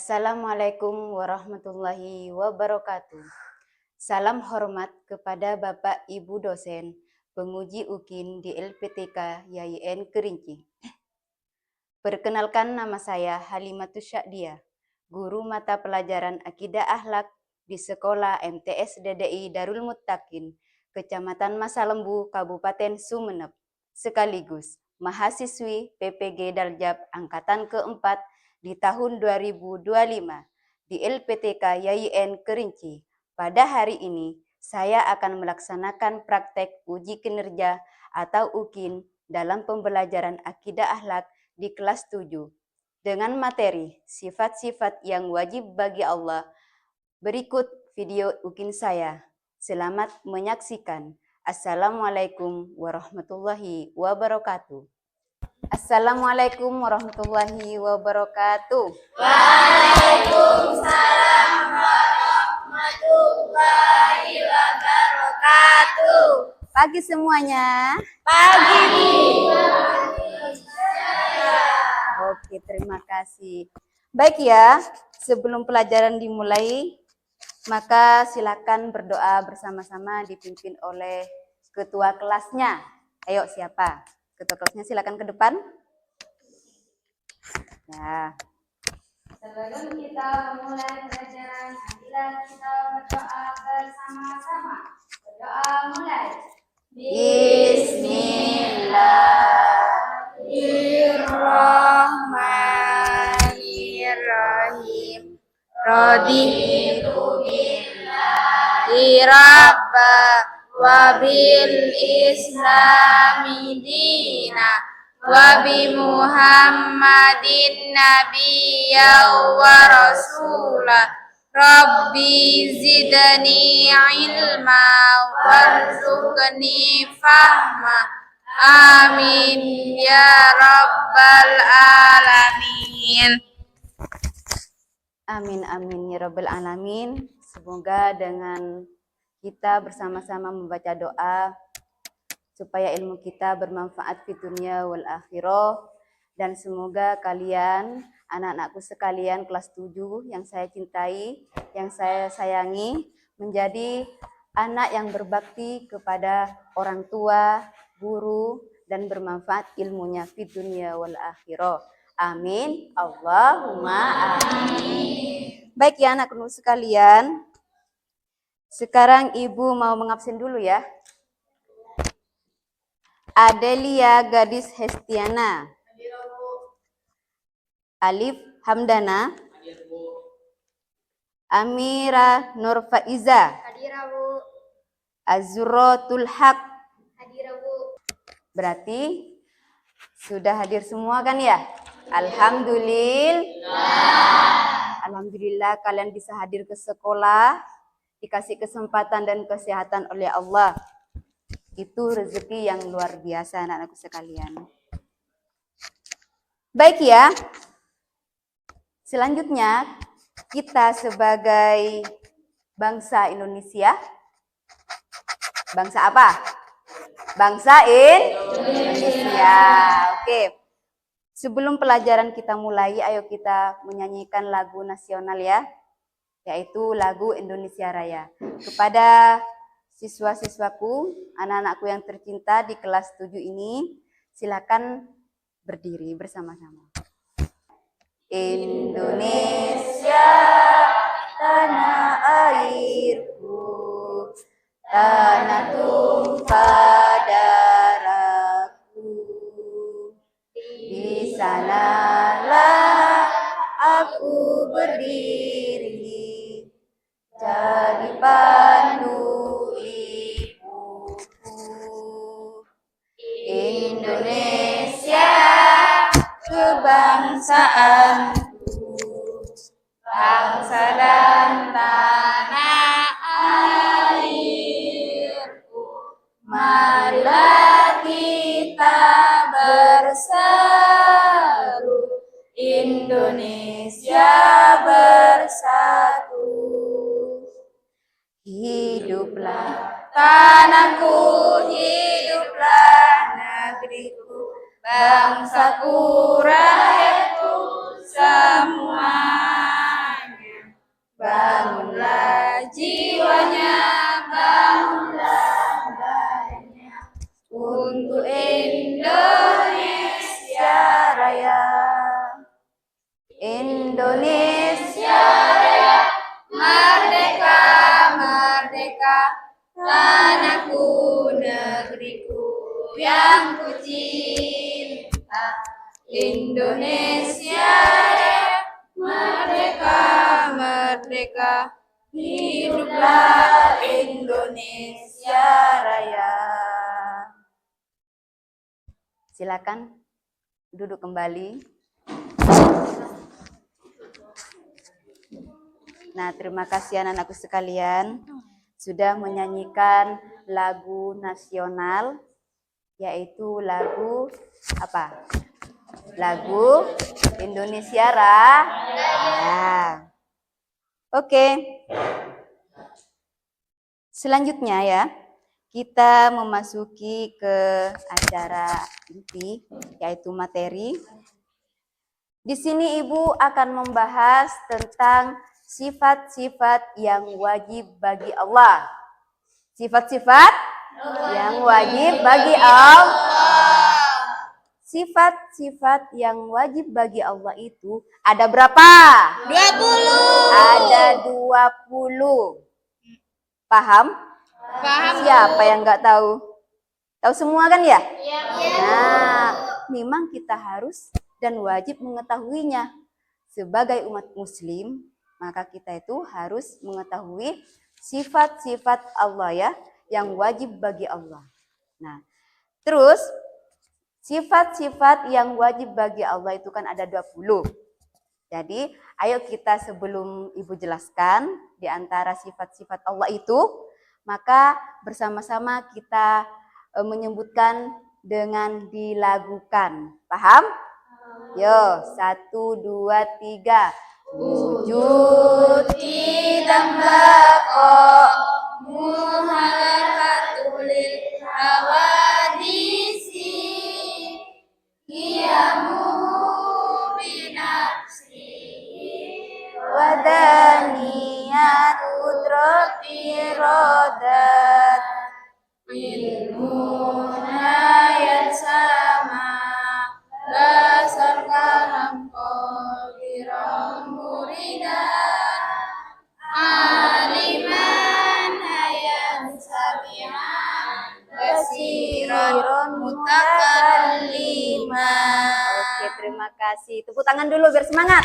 Assalamualaikum warahmatullahi wabarakatuh. Salam hormat kepada Bapak Ibu dosen, penguji UKIN di LPTK YIN Kerinci. Perkenalkan, nama saya Halimatus Syakdiah, guru mata pelajaran Akidah Akhlak di Sekolah MTS DDI Darul Muttaqin, Kecamatan Masalembu, Kabupaten Sumeneb, sekaligus mahasiswi PPG Daljab Angkatan keempat di tahun 2025 di LPTK YIN Kerinci. Pada hari ini, saya akan melaksanakan praktek uji kinerja atau UKIN dalam pembelajaran Akidah Akhlak di kelas 7 dengan materi sifat-sifat yang wajib bagi Allah. Berikut video UKIN saya. Selamat menyaksikan. Assalamualaikum warahmatullahi wabarakatuh. Assalamualaikum warahmatullahi wabarakatuh. Waalaikumsalam warahmatullahi wabarakatuh. Pagi semuanya. Pagi. Oke, terima kasih. Baik ya, sebelum pelajaran dimulai, maka silakan berdoa bersama-sama dipimpin oleh ketua kelasnya. Ayo, siapa? Ketua kelasnya silakan ke depan. Ya. Sebelum kita memulai pelajaran, marilah kita berdoa bersama-sama. Berdoa mulai. Bismillahirrahmanirrahim. Raditu billahi rabba wa bil islami dina wa bi Muhammadin nabiyya wa rasulah. Rabbi zidni ilma warzuqni fahma. Amin ya rabbal alamin. Amin, amin ya rabbal alamin. Semoga dengan kita bersama-sama membaca doa supaya ilmu kita bermanfaat di dunia wal akhirah, dan semoga kalian, anak-anakku sekalian kelas 7 yang saya cintai, yang saya sayangi, menjadi anak yang berbakti kepada orang tua, guru, dan bermanfaat ilmunya di dunia wal akhirah. Amin. Allahumma amin. Baik ya anak-anakku sekalian. Sekarang Ibu mau mengabsen dulu ya. Adelia Gadis Hestiana. Alif Hamdana. Amira Nur Faiza. Azuratul Haq. Berarti sudah hadir semua kan ya? Alhamdulillah kalian bisa hadir ke sekolah, dikasih kesempatan dan kesehatan oleh Allah. Itu rezeki yang luar biasa anak-anakku sekalian. Baik ya. Selanjutnya kita sebagai bangsa Indonesia. Bangsa apa? Bangsa Indonesia. Oke. Sebelum pelajaran kita mulai, ayo kita menyanyikan lagu nasional ya. Yaitu lagu Indonesia Raya. Kepada siswa-siswaku, anak-anakku yang tercinta di kelas 7 ini, silakan berdiri bersama-sama. Indonesia, tanah airku, tanah tumpah darahku. Di sanalah aku berdiri, jadi pandu ibuku. Indonesia, kebangsaanku, bangsa dan tanah airku. Marilah kita berseru, Indonesia Indonesia bersatu. Hiduplah Tanahku, hiduplah negeriku, bangsaku, rakyatku, semuanya. Bangunlah jiwanya, bangunlah badannya, untuk Indonesia Raya. Indonesia Merdeka, merdeka, tanahku, negeriku yang ku cinta. Indonesia Raya, merdeka, merdeka, hiduplah Indonesia Raya. Silakan duduk kembali. Nah, terima kasih anak-anakku sekalian sudah menyanyikan lagu nasional, yaitu lagu apa? Lagu Indonesia Raya. Oke. Selanjutnya ya, kita memasuki ke acara inti, yaitu materi. Di sini Ibu akan membahas tentang sifat-sifat yang wajib bagi Allah. Sifat-sifat yang wajib bagi Allah. Sifat-sifat yang wajib bagi Allah itu ada berapa? 20. Ada 20. Paham? Paham. Siapa yang nggak tahu? Tahu semua kan ya? Iya. Nah, memang kita harus dan wajib mengetahuinya. Sebagai umat muslim, maka kita itu harus mengetahui sifat-sifat Allah ya, yang wajib bagi Allah. Nah, terus sifat-sifat yang wajib bagi Allah itu kan ada 20. Jadi, ayo kita sebelum Ibu jelaskan di antara sifat-sifat Allah itu, maka bersama-sama kita menyebutkan dengan dilagukan. Paham? Yo, 1, 2, 3. Wujud ditambah kok muhalakatul hawadisi qiyamuhu binafsi Wadaniyat kudrati rodat ilmuna yang sama dasar kalam qadiran murida aliman hayan sabihan basiran mutakalliman. Oke, terima kasih. Tepuk tangan dulu biar semangat.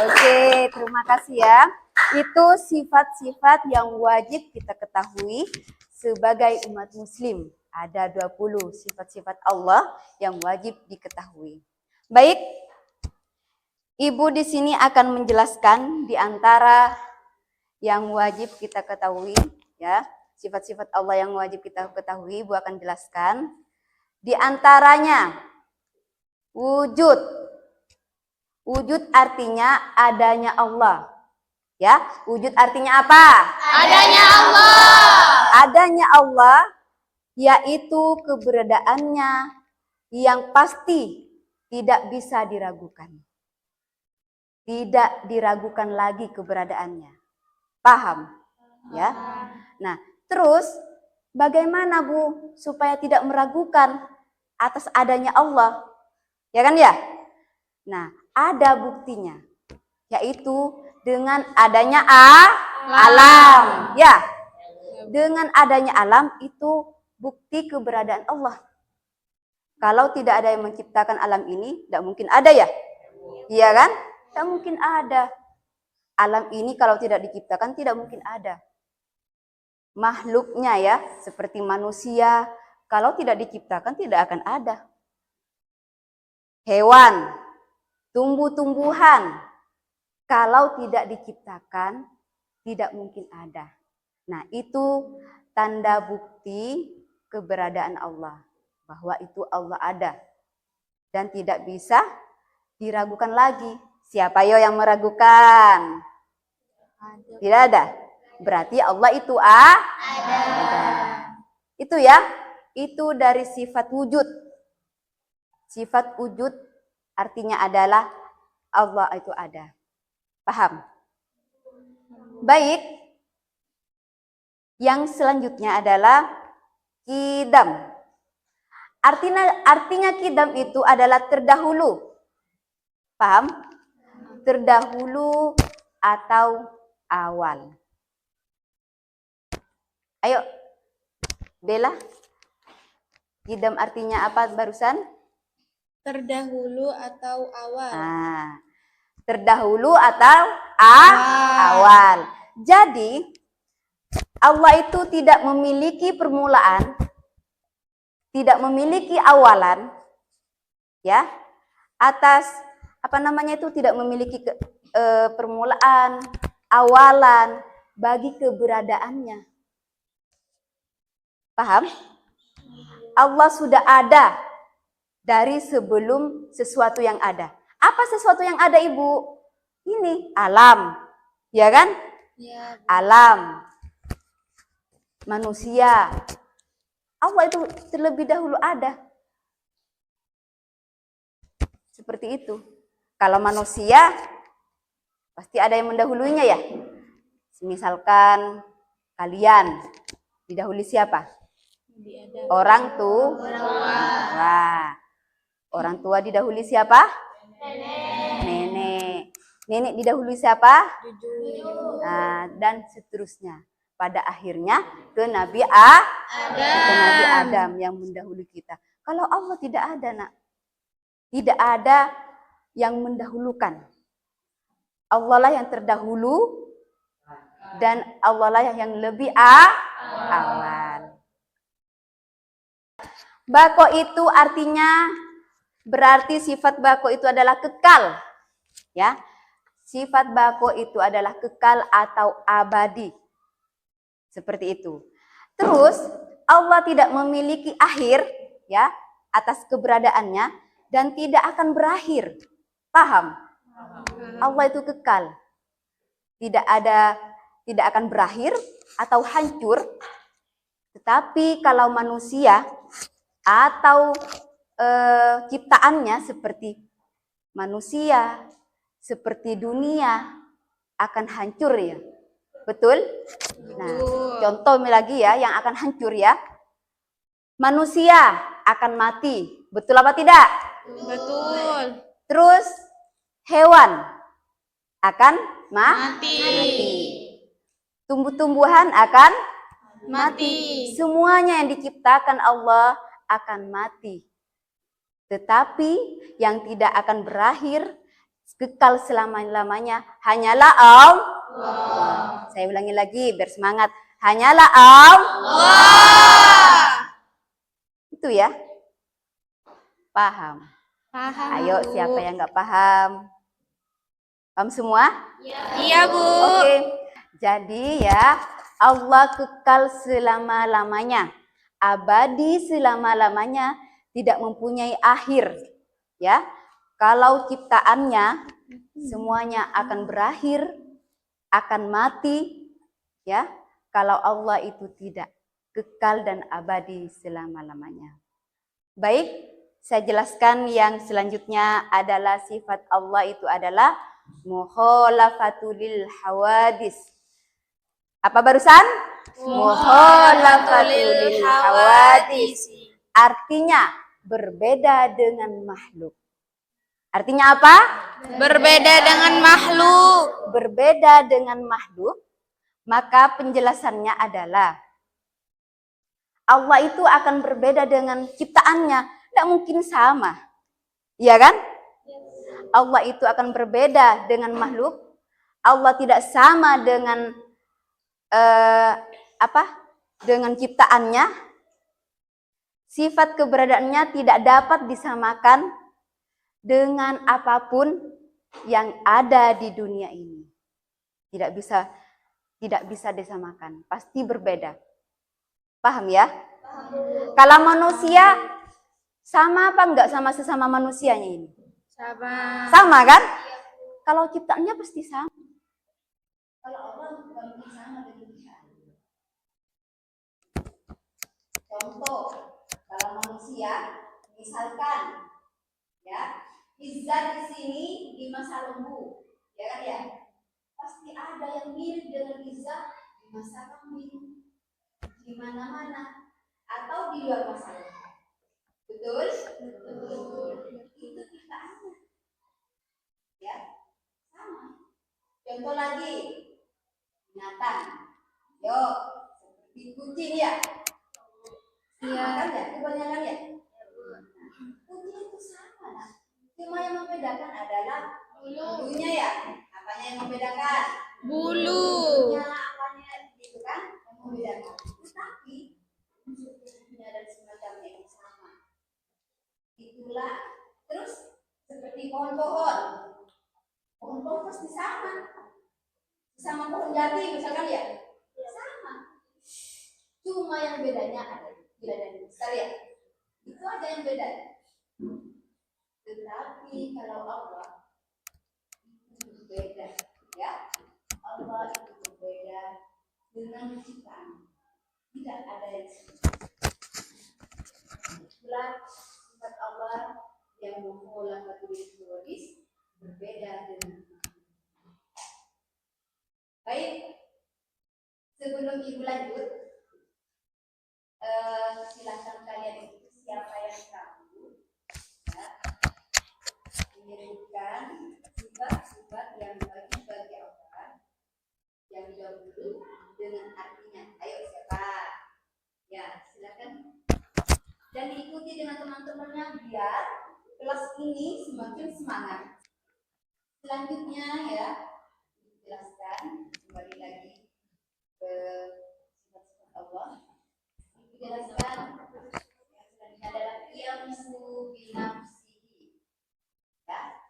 Oke, terima kasih ya. Itu sifat-sifat yang wajib kita ketahui sebagai umat muslim. Ada 20 sifat-sifat Allah yang wajib diketahui. Baik, Ibu di sini akan menjelaskan di antara yang wajib kita ketahui ya. Sifat-sifat Allah yang wajib kita ketahui, Ibu akan jelaskan. Di antaranya wujud. Wujud artinya adanya Allah. Ya, wujud artinya apa? Adanya Allah. Adanya Allah yaitu keberadaannya yang pasti tidak bisa diragukan. Tidak diragukan lagi keberadaannya. Paham? Ya. Nah, terus bagaimana Bu supaya tidak meragukan atas adanya Allah? Ya kan ya? Nah, ada buktinya, yaitu dengan adanya alam. Ya, dengan adanya alam itu bukti keberadaan Allah. Kalau tidak ada yang menciptakan alam ini, tidak mungkin ada ya? Iya kan? Tidak mungkin ada. Alam ini kalau tidak diciptakan, tidak mungkin ada. Makhluknya ya, seperti manusia, kalau tidak diciptakan, tidak akan ada. Hewan, tumbuh-tumbuhan, kalau tidak diciptakan, tidak mungkin ada. Nah, itu tanda bukti keberadaan Allah. Bahwa itu Allah ada. Dan tidak bisa Diragukan lagi. Siapa yo yang meragukan? Tidak ada. Berarti Allah itu ada. Itu ya. Itu dari sifat wujud. Sifat wujud artinya adalah Allah itu ada. Paham? Baik. Yang selanjutnya adalah kidam. Artinya kidam itu adalah terdahulu. Paham? Terdahulu atau awal. Ayo, Bella. Kidam artinya apa barusan? Terdahulu atau awal. Nah, terdahulu atau awal. Jadi, Allah itu tidak memiliki permulaan, tidak memiliki awalan, ya, atas tidak memiliki permulaan, awalan bagi keberadaannya. Paham? Allah sudah ada dari sebelum sesuatu yang ada. Apa sesuatu yang ada, Ibu? Ini alam, ya kan? Ya. Alam, manusia. Allah itu terlebih dahulu ada. Seperti itu. Kalau manusia, pasti ada yang mendahulunya ya. Misalkan kalian, didahului siapa? Orang tua. Orang tua didahului siapa? Nenek. Nenek didahului siapa? Nah, dan seterusnya. Pada akhirnya ke Nabi Adam yang mendahului kita. Kalau Allah tidak ada, Nak. Tidak ada yang mendahulukan. Allah lah yang terdahulu dan Allah lah yang lebih awal. Bako itu artinya berarti sifat bako itu adalah kekal. Ya. Sifat bako itu adalah kekal atau abadi. Seperti itu. Terus Allah tidak memiliki akhir ya atas keberadaannya dan tidak akan berakhir. Paham? Allah itu kekal. Tidak akan berakhir atau hancur. Tetapi kalau manusia atau ciptaannya seperti manusia, seperti dunia akan hancur ya. Betul? Nah, contoh lagi ya yang akan hancur ya. Manusia akan mati. Betul apa tidak? Betul. Terus hewan akan mati. Tumbuh-tumbuhan akan mati. Semuanya yang diciptakan Allah akan mati. Tetapi yang tidak akan berakhir, kekal selama-lamanya hanyalah Allah. Saya ulangi lagi biar semangat. Hanyalah Allah. Itu ya. Paham? Paham. Ayo, siapa yang nggak paham? Paham semua? Iya, Bu. Oke. Jadi ya, Allah kekal selama-lamanya. Abadi selama-lamanya, tidak mempunyai akhir. Ya. Kalau ciptaannya semuanya akan berakhir, akan mati, ya. Kalau Allah itu tidak, kekal dan abadi selama-lamanya. Baik, saya jelaskan yang selanjutnya adalah sifat Allah itu adalah mukhalafatul hawadis. Apa barusan? Mukhalafatul hawadis. Artinya berbeda dengan makhluk. Artinya apa? Berbeda dengan makhluk. Berbeda dengan makhluk, maka penjelasannya adalah Allah itu akan berbeda dengan ciptaannya. Tidak mungkin sama. Iya kan? Allah itu akan berbeda dengan makhluk. Allah tidak sama dengan dengan ciptaannya. Sifat keberadaannya tidak dapat disamakan dengan apapun yang ada di dunia ini. Tidak bisa disamakan, pasti berbeda. Paham ya? Kalau manusia sama apa enggak sama sesama manusianya ini? Sama. Sama kan? Kalau ciptaannya pasti sama. Kalau Allah bukan mungkin sama dengan kita. Contoh, kalau manusia, misalkan, ya, Izzat di sini di masa lembu, ya kan ya? Pasti ada yang mirip dengan Izzat di masa kambing, di mana-mana, atau di luar masa lembu. Betul? Betul. Itu ciptaannya. Ya, sama. Contoh lagi, binatang. Yuk, seperti kucing ya. Iya. Kan ya, kebanyakan ya. Kucing itu sama lah. Cuma yang membedakan adalah bulunya ya. Apanya yang membedakan? Bulu. Bulunya apanya gitu kan? Yang membedakan. Tetapi unsur-unsurnya dan semacamnya itu sama. Itulah. Terus seperti pohon-pohon. Pohon-pohon pasti sama. Sama pohon jati misalkan ya. Sama. Cuma yang bedanya ada bedanya sekali ya. Itu aja yang beda. Tetapi kalau Allah itu beda, ya. Allah itu berbeda dengan ciptaan. Tidak ada yang sama. Itulah sifat Allah yang mukhalafatu lil berbeda dengan. Baik, sebelum ibu lanjut, silakan kalian itu siapa yang tahu, ya, menyebutkan sifat-sifat yang bagi Allah yang dahulu dengan artinya. Ayo siapa? Ya, silakan. Dan diikuti dengan teman-temannya biar kelas ini semakin semangat. Selanjutnya ya, dijelaskan kembali lagi ke sifat-sifat Allah. Dijelaskan yang selanjutnya adalah yamu binafsihi. Ya.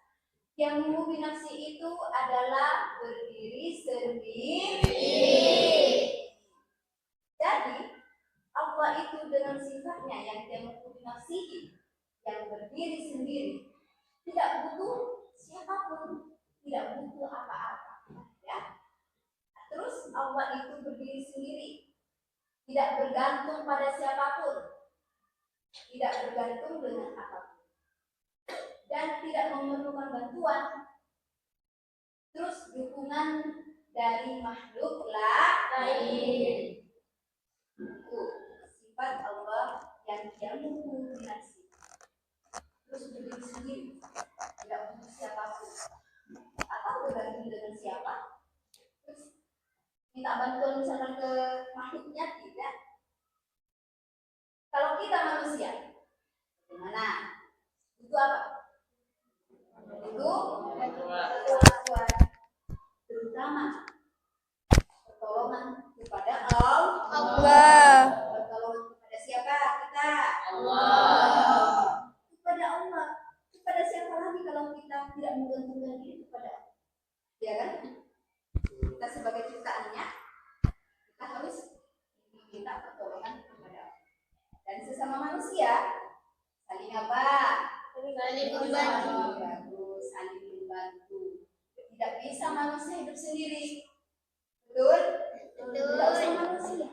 Yamu binafsi itu adalah berdiri sendiri. Jadi Allah itu dengan sifatnya yang yamu binafsihi, yang berdiri sendiri, tidak butuh siapapun, tidak butuh apa-apa, ya. Terus Allah itu berdiri sendiri, tidak bergantung pada siapapun, tidak bergantung dengan apapun, dan tidak memerlukan bantuan. Terus dukungan dari makhluk lain. Itu sifat Allah yang yamu binafsi. Terus berdiri sendiri, tidak butuh siapapun atau bergantung dengan siapa. Terus minta bantuan misalkan ke makhluknya, tidak. Kalau kita manusia, bagaimana? Itu apa? Itu bantuan, terutama pertolongan kepada Allah. Pertolongan kepada siapa? Kita. Allah. Kepada Allah. Kepada siapa lagi kalau kita tidak menggantungkan diri kepada Allah? Ya kan? Kita sebagai ciptaannya, kita harus minta pertolongan kepada Allah. Dan sesama manusia saling apa? Saling membantu. Saling membantu. Tidak bisa manusia hidup sendiri. Betul? Tidak usah manusia.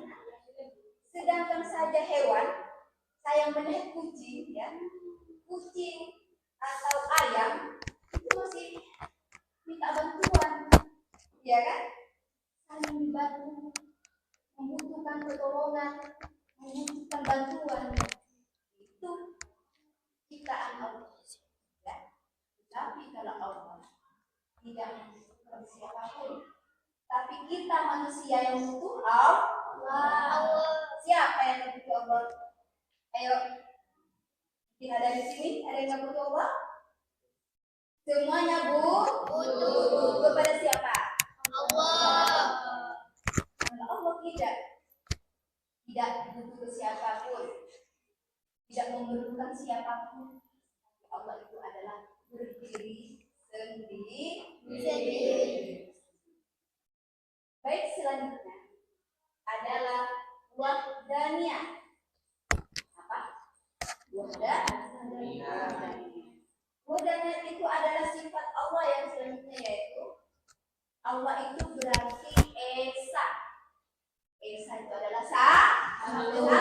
Sedangkan saja hewan, saya melihat kucing, ya, kucing atau ayam itu masih minta bantuan, ya kan? Saling membantu, membutuhkan pertolongan, membutuhkan bantuan. Itu ciptaan Allah. Ya. Tapi kalau Allah tidak membutuhkan siapapun, tapi kita manusia yang butuh Allah. Siapa yang butuh Allah? Ayo, mungkin ada di sini, ada yang butuh Allah? Semuanya butuh kepada siapa? Allah. Kalau Allah tidak butuh ke siapapun, tidak memerlukan siapapun. Allah itu adalah berdiri sendiri. Baik, selanjutnya adalah wahdaniyah. Apa? Wahdaniyah. Wahdaniyah itu Allah itu berarti Esa. Esa itu adalah satu.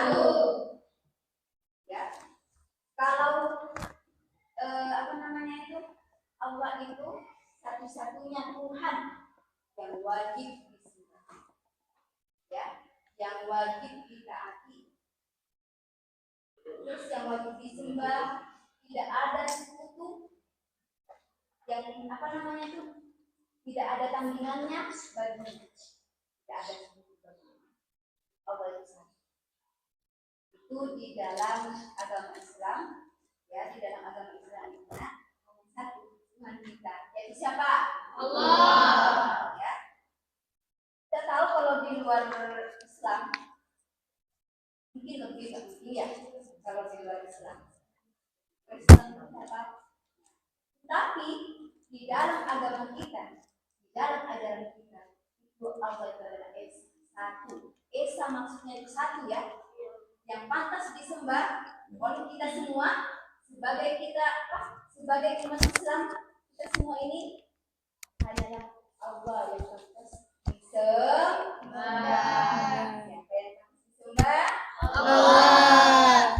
Ya. Kalau apa namanya itu? Allah itu satu-satunya Tuhan yang wajib disembah. Ya, yang wajib ditaati. Terus yang wajib disembah, tidak ada sekutu yang apa namanya itu? Tidak ada tandingannya baginya. Tidak ada sekutu baginya. Allah itu satu. Itu di dalam agama Islam, ya, di dalam agama Islam itu hanya satu Tuhan kita, yaitu siapa? Allah. Ya. Kita tahu kalau di luar Islam mungkin lebih mungkin ya, kalau di luar Islam apa? Tapi di dalam agama kita, di dalam ajaran kita, itu Allah itu adalah satu. Esa maksudnya itu satu ya, yang pantas disembah oleh kita semua sebagai sebagai umat Islam. Kita semua ini hanyalah Allah yang pantas disembah. Siapa yang pantas disembah? Allah.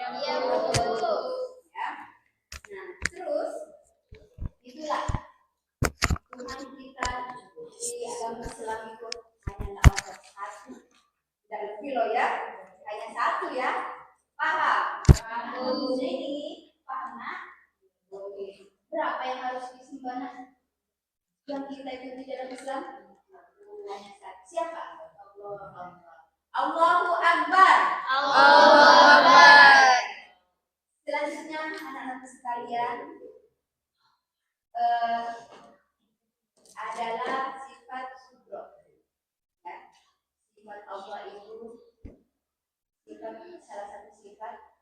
Ya, betul. Ya. Nah, terus itulah Tuhan kita di agama Islam itu hanyalah Allah satu. Tidak lebih loh ya, hanya satu ya. Paham? Paham. Ini paham nak? Oke. Berapa yang harus disembah nak? Yang kita ikuti dalam Islam hanya satu. Siapa? Allah. Allahu Akbar. Allahu Akbar. Selanjutnya anak-anak sekalian adalah sifat subro. Ya. Sifat Allah itu salah satu sifat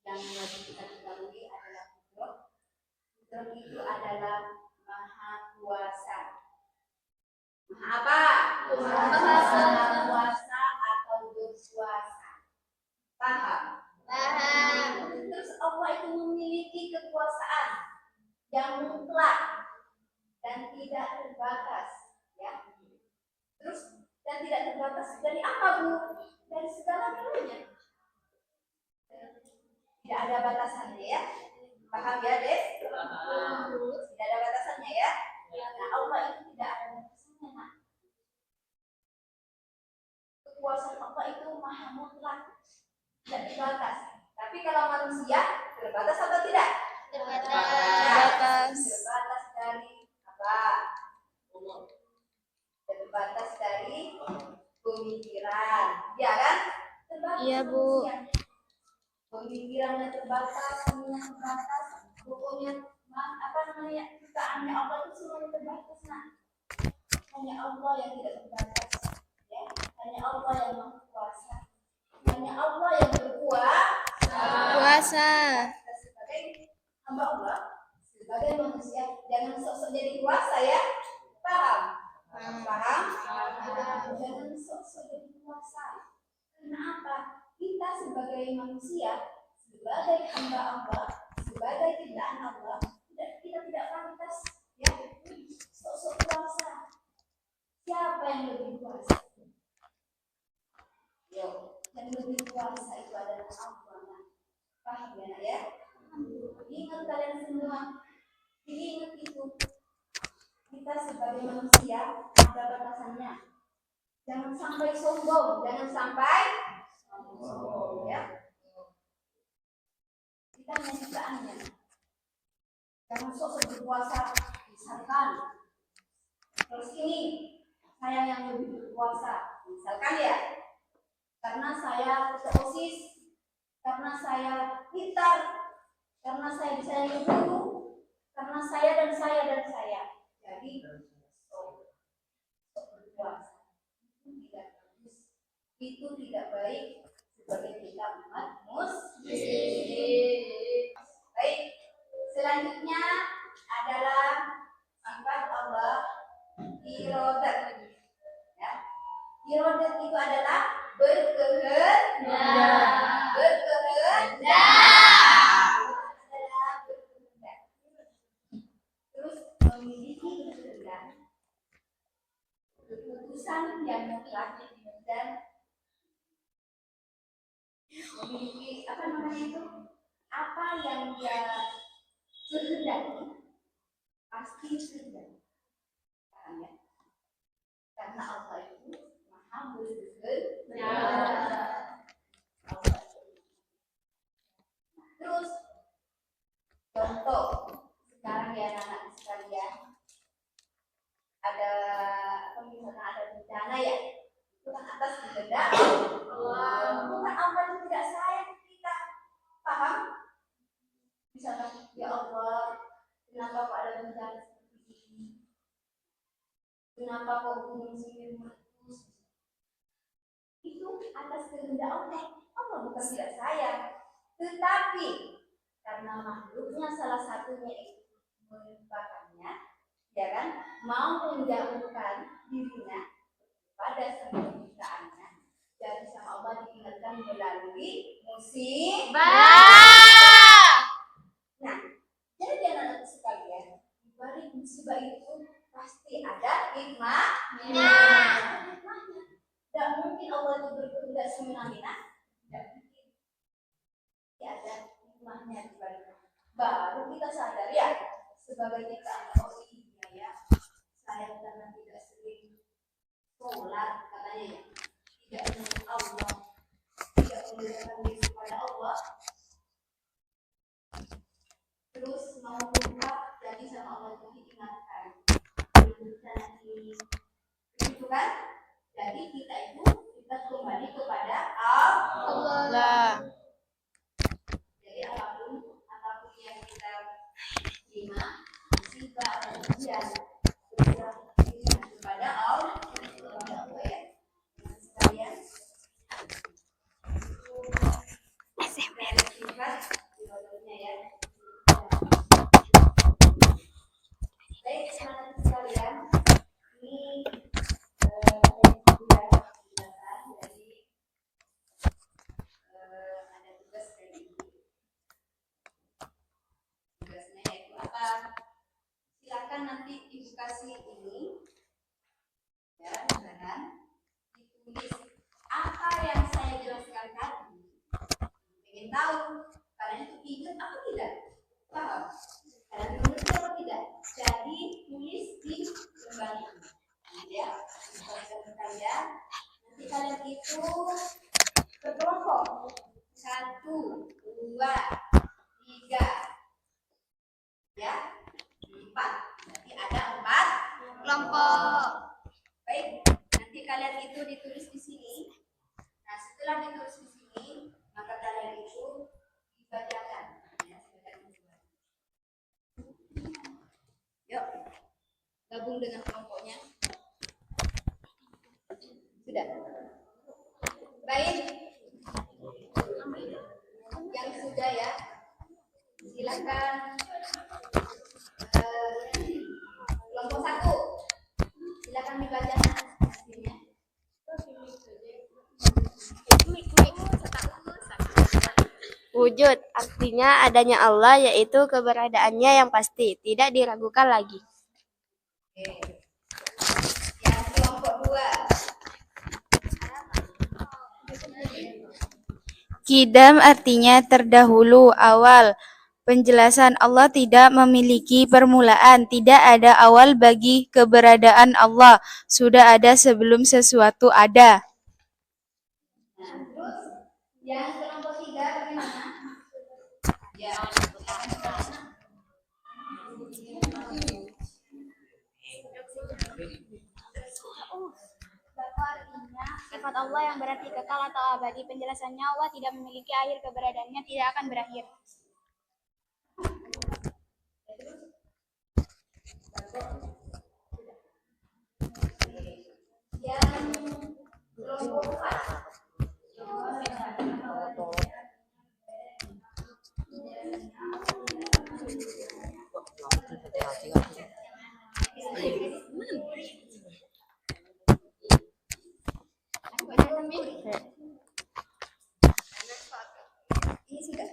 yang wajib kita ketahui adalah subro. Subro itu adalah maha kuasa. Maha apa? Maha kuasa atau berkuasa. Paham? Paham. Terus Allah itu memiliki kekuasaan yang mutlak dan tidak terbatas, ya. Terus dan tidak terbatas dari apa, Bu? Dari segala-galanya. Tidak ada batasannya ya. Paham ya, Des? Tidak ada batasannya ya. Nah, Allah itu tidak ada batasannya, Nak. Kekuasaan Allah itu maha mutlak, tidak terbatas. Tapi kalau manusia terbatas atau tidak? Terbatas. Terbatas dari apa? Terbatas dari pemikiran, ya kan? Terbatas. Iya, Bu. manusia. Pemikirannya terbatas, semuanya terbatas, pokoknya apa namanya ciptaannya Allah itu semuanya terbatas. Nah, hanya Allah yang tidak terbatas, ya. Hanya Allah yang maha kuasa, hanya Allah yang Puasa. Kita sebagai hamba Allah, sebagai manusia, jangan sok-sok jadi kuasa ya. Paham? Paham? Jangan sok-sok jadi kuasa. Karena apa? Kita sebagai manusia, sebagai hamba Allah, sebagai ciptaan Allah, kita tidak pantas ya sok-sok kuasa. Siapa yang lebih kuasa? Yang lebih kuasa itu adalah Allah. Paham ya, Nak, ya? Ingat kalian semua, ingat itu. Kita sebagai manusia ada batasannya. Jangan sampai sombong, jangan sampai sombong, ya. Kita hanya ciptaannya. Jangan sok-sok berkuasa, misalkan. Terus ini saya yang lebih berkuasa, misalkan ya. Karena saya ketua OSIS, karena saya pintar, karena saya bisa yang guru, karena saya dan saya dan saya. Jadi berkuasa itu tidak bagus, itu tidak baik sebagai kita umat muslim. Baik, selanjutnya adalah sifat Allah irodat. Ya, irodat itu adalah berkehendak. Terus memiliki kehendak urusan yang mutlak dan memiliki apa namanya itu, apa yang dia kehendaki pasti terjadi. Paham ya? Karena Allah itu maha berkehendak. Terus contoh sekarang ya anak-anak sekalian, ada misalnya ada bencana ya, itu kan atas kehendak Allah. Bukan Allah yang tidak sayang kita. Paham? Misalkan ya Allah, kenapa kok ada bencana seperti ini? Kenapa kok gunung Semeru meletus? Itu atas kehendak Allah. Allah bukan tidak sayang, tetapi karena makhluknya salah satunya itu melupakannya, ya kan, mau menjauhkan dirinya pada sama penciptaannya, jadi sama Allah diingatkan melalui musibah. Nah, jadi anak-anak sekalian, di balik musibah itu pasti ada hikmahnya. Tidak mungkin Allah itu berkehendak semena-mena, tidak mungkin. Ya, ada hikmahnya di balik. Baru kita sadar ya, sebagai kita oh iya ya, saya karena tidak sering sholat katanya ya, tidak menurut Allah, tidak mendekatkan diri kepada Allah, terus mau buka jadi sama Allah itu diingatkan itu kan, jadi kita itu kita kembali kepada Allah. Jadi apapun yang kita terima, musibah atau ujian, kepada Allah ya. Sekalian sifat jodohnya ya. Baik teman-teman sekalian, ini sudah penjelasan dari ada tugas dari tugasnya yaitu apa? Silakan nanti ibu kasih ini ya, silakan ditulis apa yang saya jelaskan tadi. Ingin tahu kalian itu ingat apa tidak? Paham? Kalian mengerti apa tidak? Jadi tulis di lembar ini ya, kalian nanti kalian itu berkelompok 1, 2, 3 ya, 4. Nanti ada 4 kelompok. Baik, nanti kalian itu ditulis di sini. Nah, setelah ditulis di sini, maka kalian itu dibacakan. Ya, yuk, gabung dengan kelompoknya. Sudah. Baik. Yang sudah ya, silakan kelompok 1. Silakan dibacakan hasilnya. Wujud artinya adanya Allah, yaitu keberadaannya yang pasti, tidak diragukan lagi. Oke. Yang kelompok 2. Qidam artinya terdahulu, awal. Penjelasan Allah tidak memiliki permulaan, tidak ada awal bagi keberadaan Allah, sudah ada sebelum sesuatu ada. Nah, terus yang kelompok 3 bagaimana? Ya, artinya sifat Allah yang berarti kekal atau abadi. Penjelasannya Allah tidak memiliki akhir, keberadaannya tidak akan berakhir. yang kelompok 4. Ini sudah.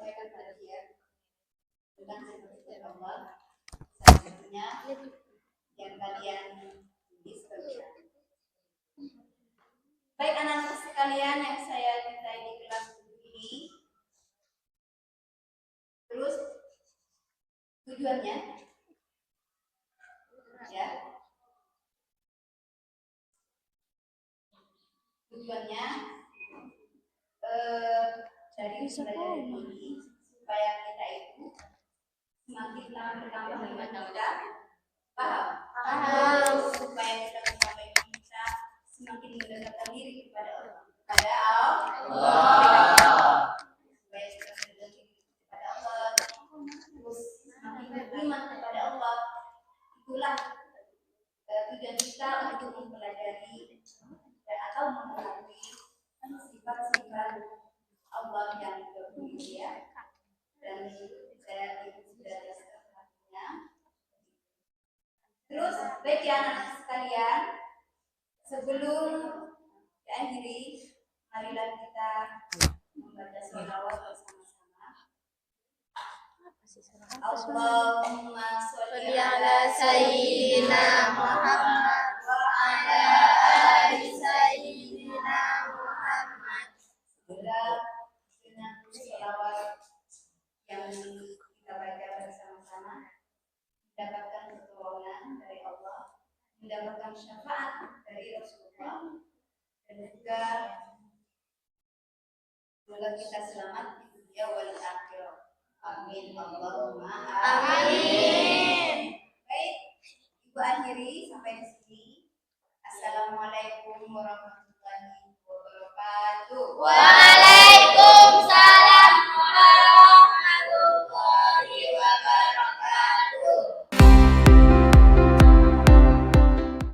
sampaikan pada dia tentang sifat Allah, salah satunya yang kalian tulis barusan. Baik anak-anak sekalian yang saya cintai di kelas 7 ini, terus tujuannya, ya, tujuannya dari pelajaran ini supaya kita itu semakin lama bertambah iman kita, paham, supaya kita bisa semakin mendekatkan diri kepada Allah, supaya kita mendekatkan diri kepada Allah, terus semakin beriman kepada Allah. Itulah tujuan kita untuk mempelajari atau mengetahui sifat-sifat Allah yang bermulia, dan saya sudah disebutkannya. Terus baik ya anak sekalian, sebelum diakhiri, marilah kita membaca sholawat bersama-sama. Allahumma sholli ala sayyidina Muhammad wa ala ali sayyidina Muhammad. Dengan sholawat yang kita baca bersama-sama, mendapatkan pertolongan dari Allah, mendapatkan syafaat dari Rasulullah, dan juga semoga kita selamat di dunia wal akhirah. Amin. Allahumma amin. Baik, Ibu akhiri sampai di sini. Assalamualaikum warahmatullahi wabarakatuh.